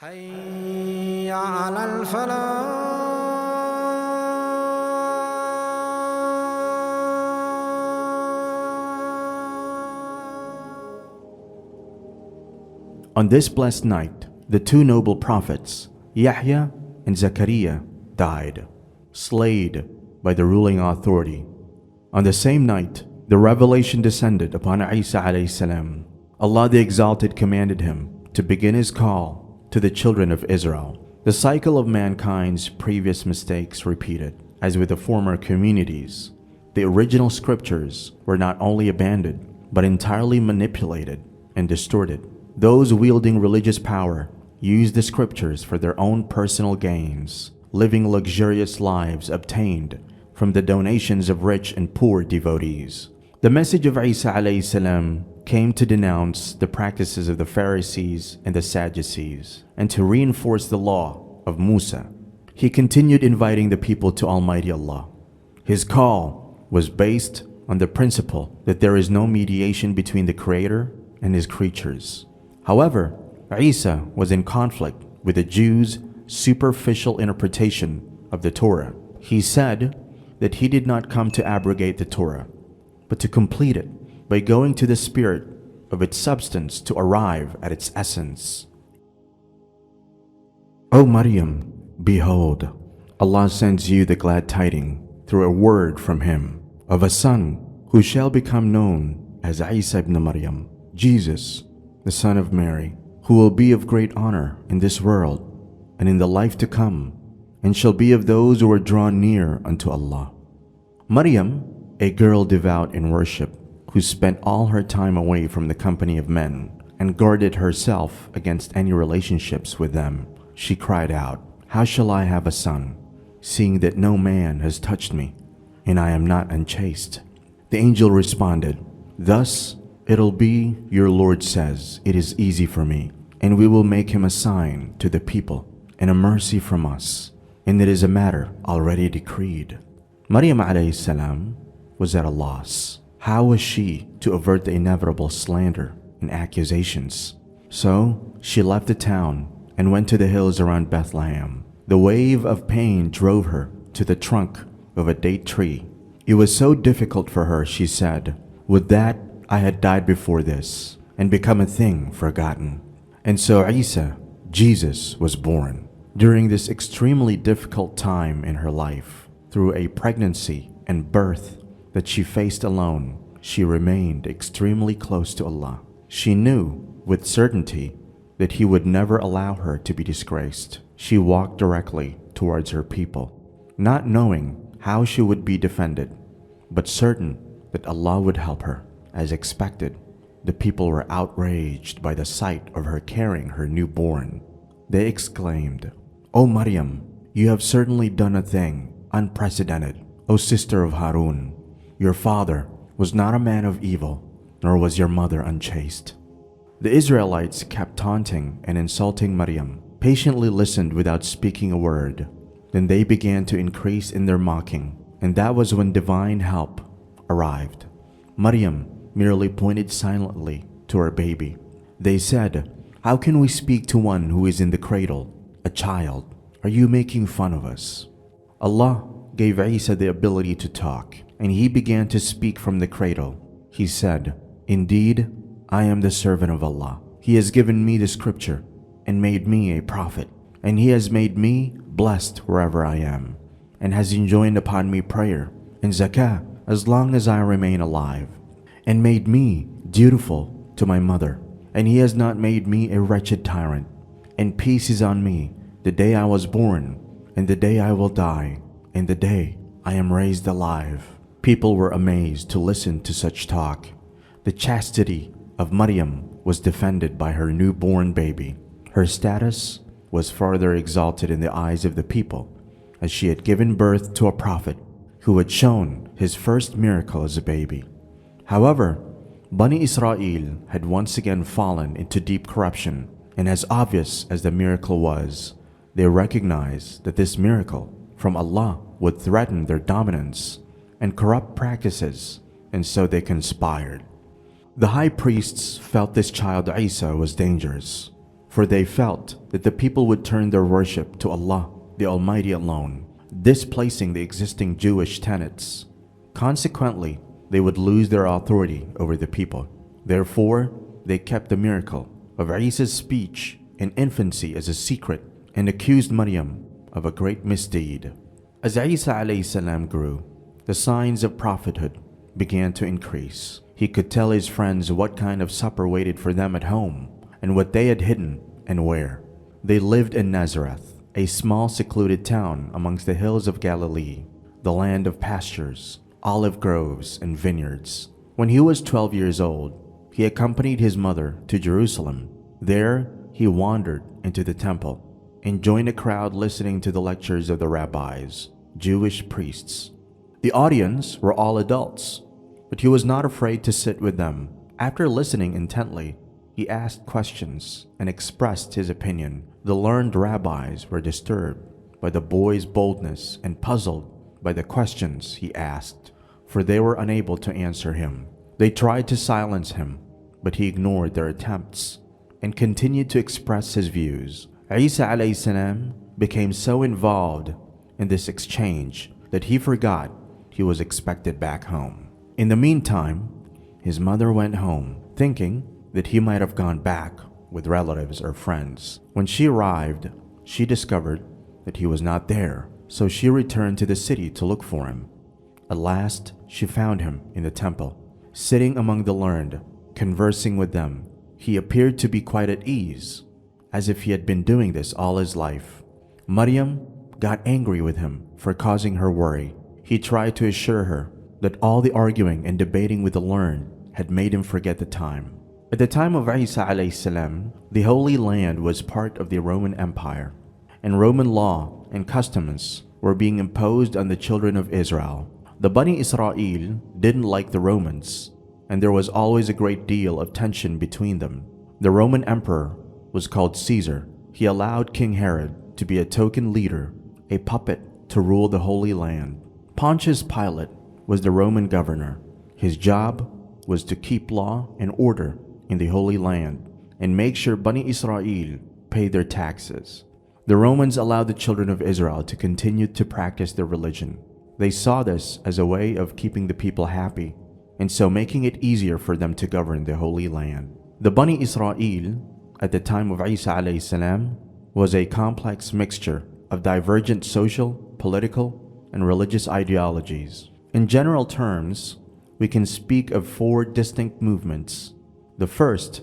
حي على الفلاح. On this blessed night, the two noble prophets, Yahya and Zechariah, died, slayed by the ruling authority. On the same night, the revelation descended upon Eesa alayhi salam. Allah the Exalted commanded him to begin his call to the children of Israel. The cycle of mankind's previous mistakes repeated. As with the former communities, the original scriptures were not only abandoned, but entirely manipulated and distorted. Those wielding religious power used the scriptures for their own personal gains, living luxurious lives obtained from the donations of rich and poor devotees. The message of Eesa alayhi salam came to denounce the practices of the Pharisees and the Sadducees, and to reinforce the law of Musa. He continued inviting the people to Almighty Allah. His call was based on the principle that there is no mediation between the Creator and His creatures. However, Eesa was in conflict with the Jews' superficial interpretation of the Torah. He said that he did not come to abrogate the Torah, but to complete it by going to the spirit of its substance to arrive at its essence. O Maryam, behold, Allah sends you the glad tidings through a word from Him of a son who shall become known as Eesa ibn Maryam, Jesus, the son of Mary, who will be of great honor in this world and in the life to come, and shall be of those who are drawn near unto Allah. Maryam, a girl devout in worship, who spent all her time away from the company of men and guarded herself against any relationships with them, she cried out, "How shall I have a son, seeing that no man has touched me, and I am not unchaste?" The angel responded, "Thus it'll be, your Lord says, it is easy for me, and we will make him a sign to the people, and a mercy from us, and it is a matter already decreed." Maryam alayhi salam was at a loss. How was she to avert the inevitable slander and accusations? So she left the town and went to the hills around Bethlehem. The wave of pain drove her to the trunk of a date tree. It was so difficult for her, she said, "Would that I had died before this and become a thing forgotten." And so Eesa, Jesus, was born. During this extremely difficult time in her life, through a pregnancy and birth that she faced alone, she remained extremely close to Allah. She knew with certainty that He would never allow her to be disgraced. She walked directly towards her people, not knowing how she would be defended, but certain that Allah would help her. As expected, the people were outraged by the sight of her carrying her newborn. They exclaimed, "O Maryam, you have certainly done a thing unprecedented, O sister of Harun. Your father was not a man of evil, nor was your mother unchaste." The Israelites kept taunting and insulting Maryam, patiently listened without speaking a word. Then they began to increase in their mocking, and that was when divine help arrived. Maryam merely pointed silently to her baby. They said, "How can we speak to one who is in the cradle, a child? Are you making fun of us?" Allah gave Eesa the ability to talk, and he began to speak from the cradle. He said, "Indeed, I am the servant of Allah. He has given me the scripture and made me a prophet, and He has made me blessed wherever I am, and has enjoined upon me prayer and zakah as long as I remain alive, and made me dutiful to my mother, and He has not made me a wretched tyrant, and peace is on me the day I was born, and the day I will die, and the day I am raised alive." People were amazed to listen to such talk. The chastity of Maryam was defended by her newborn baby. Her status was further exalted in the eyes of the people, as she had given birth to a prophet who had shown his first miracle as a baby. However, Bani Israel had once again fallen into deep corruption, and as obvious as the miracle was, they recognized that this miracle from Allah would threaten their dominance and corrupt practices, and so they conspired. The high priests felt this child Eesa was dangerous, for they felt that the people would turn their worship to Allah, the Almighty alone, displacing the existing Jewish tenets. Consequently, they would lose their authority over the people. Therefore, they kept the miracle of Eesa's speech in infancy as a secret and accused Maryam of a great misdeed. As Eesa alayhi salam grew, the signs of prophethood began to increase. He could tell his friends what kind of supper waited for them at home and what they had hidden and where. They lived in Nazareth, a small secluded town amongst the hills of Galilee, the land of pastures, olive groves, and vineyards. When he was 12 years old, he accompanied his mother to Jerusalem. There, he wandered into the temple and joined a crowd listening to the lectures of the rabbis, Jewish priests. The audience were all adults, but he was not afraid to sit with them. After listening intently, he asked questions and expressed his opinion. The learned rabbis were disturbed by the boy's boldness and puzzled by the questions he asked, for they were unable to answer him. They tried to silence him, but he ignored their attempts and continued to express his views. Eesa alayhi salam became so involved in this exchange that he forgot he was expected back home. In the meantime, his mother went home, thinking that he might have gone back with relatives or friends. When she arrived, she discovered that he was not there, so she returned to the city to look for him. At last, she found him in the temple, sitting among the learned, conversing with them. He appeared to be quite at ease, as if he had been doing this all his life. Maryam got angry with him for causing her worry. He tried to assure her that all the arguing and debating with the learned had made him forget the time. At the time of Eesa alayhi salam, the Holy Land was part of the Roman Empire, and Roman law and customs were being imposed on the children of Israel. The Bani Israel didn't like the Romans, and there was always a great deal of tension between them. The Roman emperor was called Caesar. He allowed King Herod to be a token leader, a puppet to rule the Holy Land. Pontius Pilate was the Roman governor. His job was to keep law and order in the Holy Land and make sure Bani Israel paid their taxes. The Romans allowed the children of Israel to continue to practice their religion. They saw this as a way of keeping the people happy, and so making it easier for them to govern the Holy Land. The Bani Israel, at the time of Eesa alayhi salam, was a complex mixture of divergent social, political, and religious ideologies. In general terms, we can speak of 4 distinct movements. The first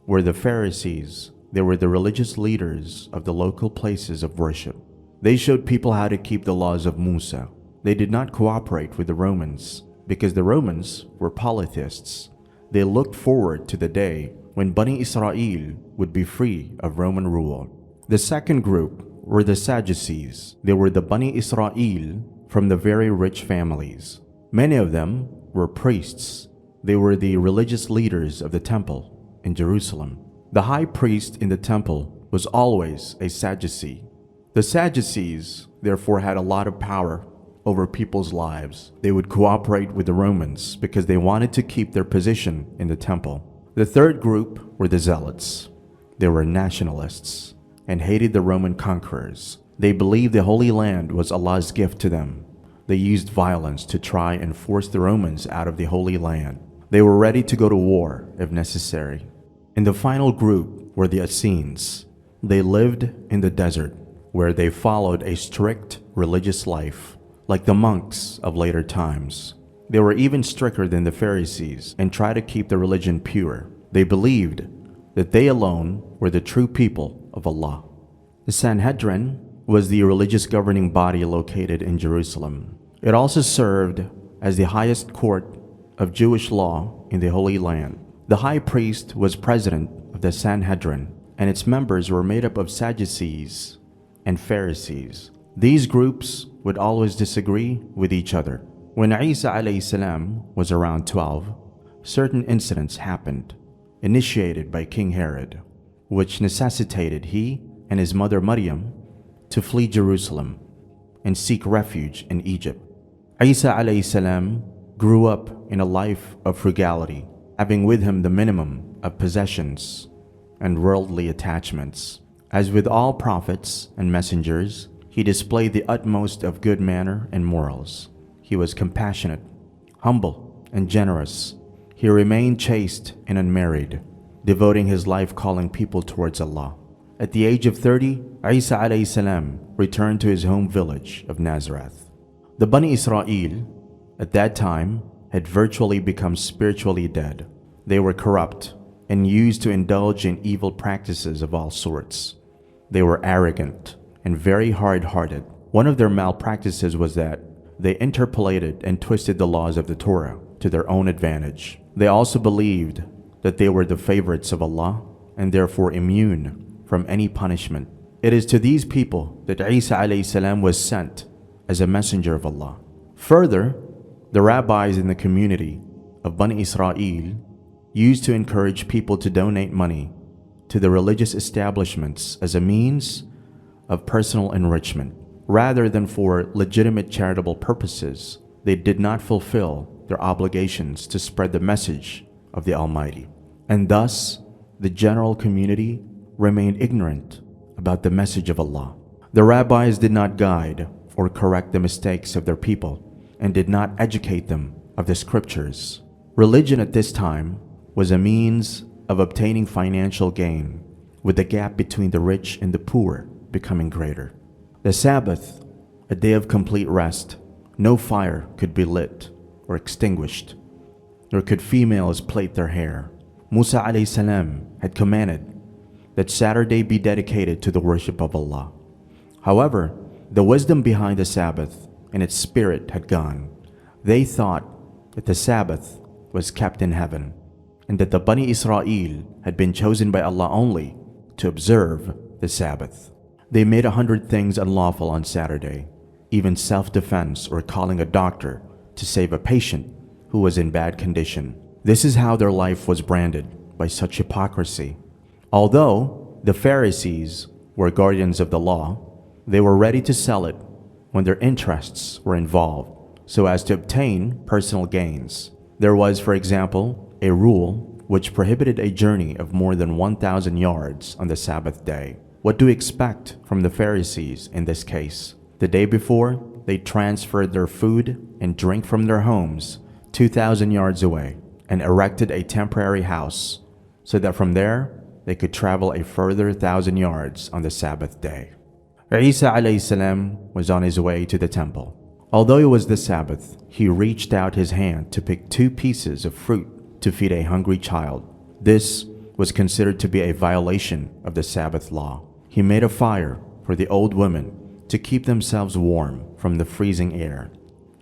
were the Pharisees. They were the religious leaders of the local places of worship. They showed people how to keep the laws of Musa. They did not cooperate with the Romans because the Romans were polytheists. They looked forward to the day when Bani Israel would be free of Roman rule. The second group were the Sadducees. They were the Bani Israel from the very rich families. Many of them were priests. They were the religious leaders of the temple in Jerusalem. The high priest in the temple was always a Sadducee. The Sadducees therefore had a lot of power over people's lives. They would cooperate with the Romans because they wanted to keep their position in the temple. The third group were the Zealots. They were nationalists and hated the Roman conquerors. They believed the Holy Land was Allah's gift to them. They used violence to try and force the Romans out of the Holy Land. They were ready to go to war if necessary. And the final group were the Essenes. They lived in the desert, where they followed a strict religious life, like the monks of later times. They were even stricter than the Pharisees and tried to keep the religion pure. They believed that they alone were the true people of Allah. The Sanhedrin was the religious governing body located in Jerusalem. It also served as the highest court of Jewish law in the Holy Land. The high priest was president of the Sanhedrin, and its members were made up of Sadducees and Pharisees. These groups would always disagree with each other. When Eesa alayhi salam was around 12, certain incidents happened, initiated by King Herod, which necessitated he and his mother Maryam to flee Jerusalem and seek refuge in Egypt. Eesa alayhi salam grew up in a life of frugality, having with him the minimum of possessions and worldly attachments. As with all prophets and messengers, he displayed the utmost of good manner and morals. He was compassionate, humble, and generous. He remained chaste and unmarried, devoting his life calling people towards Allah. At the age of 30, Eesa alayhi salam returned to his home village of Nazareth. The Bani Israel, at that time, had virtually become spiritually dead. They were corrupt and used to indulge in evil practices of all sorts. They were arrogant and very hard-hearted. One of their malpractices was that they interpolated and twisted the laws of the Torah to their own advantage. They also believed that they were the favorites of Allah and therefore immune from any punishment. It is to these people that Eesa alayhi salam was sent as a messenger of Allah. Further, the rabbis in the community of Bani Israel used to encourage people to donate money to the religious establishments as a means of personal enrichment. Rather than for legitimate charitable purposes, they did not fulfill their obligations to spread the message of the Almighty. And thus, the general community remained ignorant about the message of Allah. The rabbis did not guide or correct the mistakes of their people and did not educate them of the scriptures. Religion at this time was a means of obtaining financial gain, with the gap between the rich and the poor becoming greater. The Sabbath, a day of complete rest, no fire could be lit or extinguished, nor could females plait their hair. Musa alayhi salam had commanded that Saturday be dedicated to the worship of Allah. However, the wisdom behind the Sabbath and its spirit had gone. They thought that the Sabbath was kept in heaven, and that the Bani Israel had been chosen by Allah only to observe the Sabbath. They made 100 things unlawful on Saturday, even self-defense or calling a doctor to save a patient who was in bad condition. This is how their life was branded by such hypocrisy. Although the Pharisees were guardians of the law, they were ready to sell it when their interests were involved so as to obtain personal gains. There was, for example, a rule which prohibited a journey of more than 1,000 yards on the Sabbath day. What do we expect from the Pharisees in this case? The day before, they transferred their food and drink from their homes 2,000 yards away and erected a temporary house so that from there they could travel a further 1,000 yards on the Sabbath day. Eesa alayhi salam was on his way to the temple. Although it was the Sabbath, he reached out his hand to pick 2 pieces of fruit to feed a hungry child. This was considered to be a violation of the Sabbath law. He made a fire for the old women to keep themselves warm from the freezing air.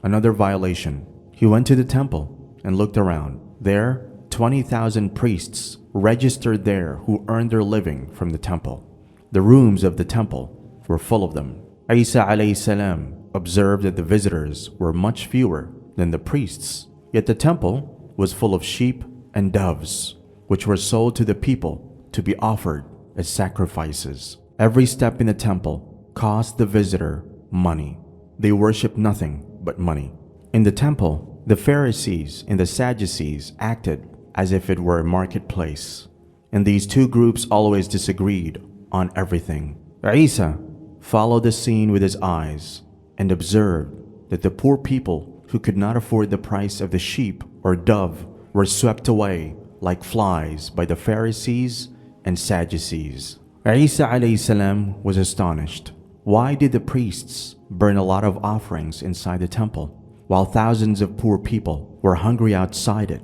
Another violation. He went to the temple and looked around. There, 20,000 priests registered there who earned their living from the temple. The rooms of the temple were full of them. Eesa alayhi salam observed that the visitors were much fewer than the priests, yet the temple was full of sheep and doves, which were sold to the people to be offered as sacrifices. Every step in the temple cost the visitor money. They worshiped nothing but money. In the temple, the Pharisees and the Sadducees acted as if it were a marketplace, and these 2 groups always disagreed on everything. Eesa followed the scene with his eyes and observed that the poor people who could not afford the price of the sheep or dove were swept away like flies by the Pharisees and Sadducees. Eesa alayhi salam was astonished. Why did the priests burn a lot of offerings inside the temple, while thousands of poor people were hungry outside it?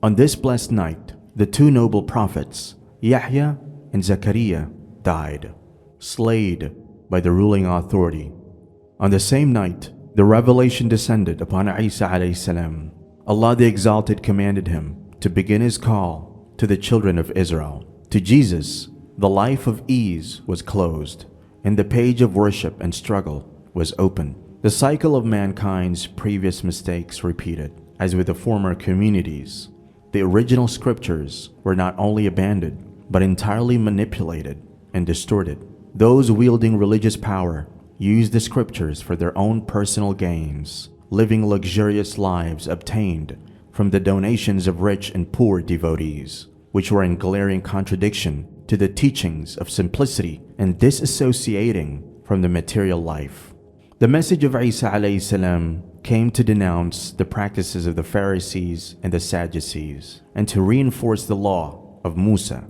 On this blessed night, the 2 noble prophets, Yahya and Zechariah, died, slayed by the ruling authority. On the same night, the revelation descended upon Eesa alayhi salam. Allah the Exalted commanded him to begin his call to the children of Israel. To Jesus, the life of ease was closed, and the page of worship and struggle was open. The cycle of mankind's previous mistakes repeated. As with the former communities, the original scriptures were not only abandoned, but entirely manipulated and distorted. Those wielding religious power used the scriptures for their own personal gains, living luxurious lives obtained from the donations of rich and poor devotees, which were in glaring contradiction to the teachings of simplicity and disassociating from the material life. The message of Isa alayhi salam came to denounce the practices of the Pharisees and the Sadducees and to reinforce the law of Musa.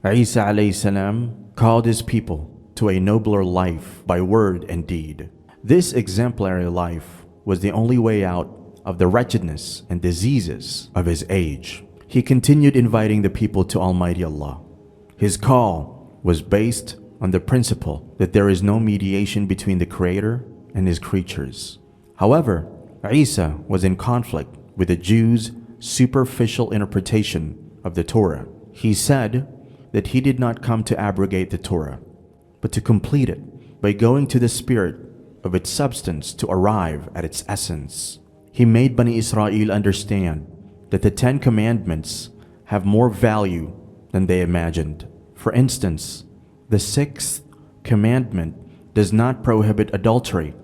Isa alayhi salam called his people to a nobler life by word and deed. This exemplary life was the only way out of the wretchedness and diseases of his age. He continued inviting the people to Almighty Allah. His call was based on the principle that there is no mediation between the Creator and His creatures. However, Isa was in conflict with the Jews' superficial interpretation of the Torah. He said that he did not come to abrogate the Torah, but to complete it by going to the spirit of its substance to arrive at its essence. He made Bani Israel understand that the 10 Commandments have more value than they imagined. For instance, the 6th commandment does not prohibit adultery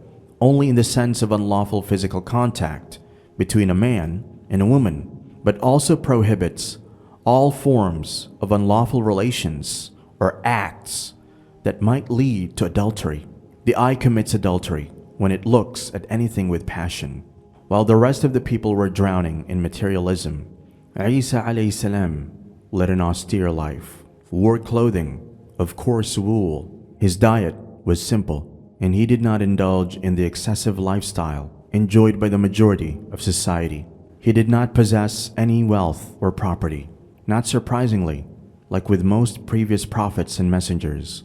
only in the sense of unlawful physical contact between a man and a woman, but also prohibits all forms of unlawful relations or acts that might lead to adultery. The eye commits adultery when it looks at anything with passion. While the rest of the people were drowning in materialism, Isa alayhi salam led an austere life, wore clothing of coarse wool. His diet was simple, and he did not indulge in the excessive lifestyle enjoyed by the majority of society. He did not possess any wealth or property. Not surprisingly, like with most previous prophets and messengers,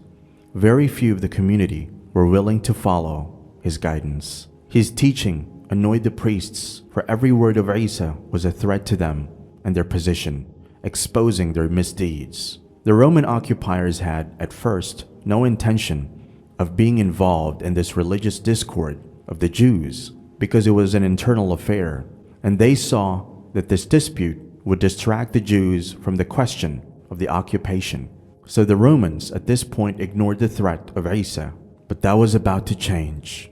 very few of the community were willing to follow his guidance. His teaching annoyed the priests, for every word of Isa was a threat to them and their position, exposing their misdeeds. The Roman occupiers had, at first, no intention of being involved in this religious discord of the Jews because it was an internal affair, and they saw that this dispute would distract the Jews from the question of the occupation. So the Romans at this point ignored the threat of Isa, but that was about to change.